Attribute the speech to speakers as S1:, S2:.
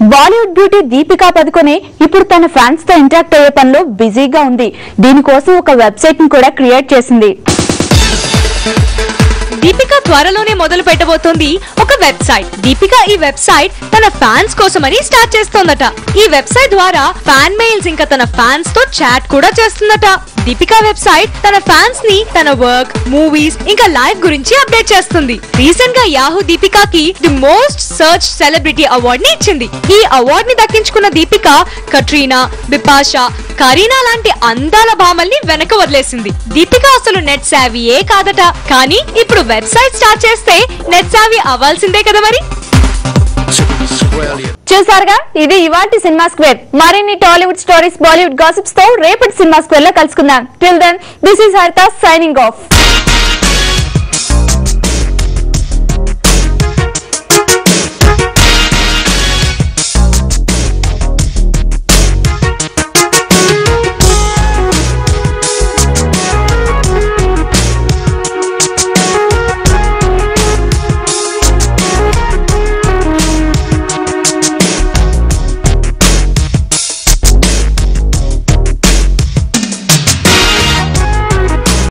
S1: Bollywood beauty Deepika Padukone ఇప్పుడు తన fans తో ఇంటరాక్ట్ అయ్యే పనిలో బిజీగా ఉంది. దీనికోసం ఒక వెబ్సైట్ ని కూడా క్రియేట్ చేసింది.
S2: దీపిక త్వరలోనే మొదలు పెట్టబోతోంది ఒక వెబ్సైట్. దీపిక ఈ వెబ్సైట్ తన ఫ్యాన్స్ కోసమని స్టార్ట్ చేస్తోందట. ఈ వెబ్సైట్ ద్వారా ఫ్యాన్ మెయిల్స్ ఇంకా తన ఫ్యాన్స్ తో చాట్ కూడా చేస్తుందట. దీపిక వెబ్సైట్ తన ఫ్యాన్స్ ని తన వర్క్, మూవీస్ ఇంకా లైఫ్ గురించి అప్డేట్ చేస్తుంది. రీసెంట్ గా యాహూ దీపికాకి the most search celebrity award ని ఇచ్చింది. ఈ అవార్డ్ ని దక్కించుకున్న దీపిక కట్రీనా, బిపాషా, కరీనా లాంటి అందాల భామల్ని వెనక వదిలేసింది. దీపిక అసలు నెట్ సావియే కాదట. కానీ ఇప్పుడు వెబ్సైట్ స్టార్ట్ చేస్తే నెట్ సావి అవ్వాల్సిందే కదా మరి.
S1: చూసారుగా, ఇది ఇవాల్టి సినిమా స్క్వేర్. మరిన్ని టాలీవుడ్ స్టోరీస్, బాలీవుడ్ గాసిప్స్ తో రేపటి సినిమా స్క్వేర్ లో కలుసుకుందాం. టిల్ దెన్, దిస్ ఈస్ హరిత సైనింగ్ ఆఫ్.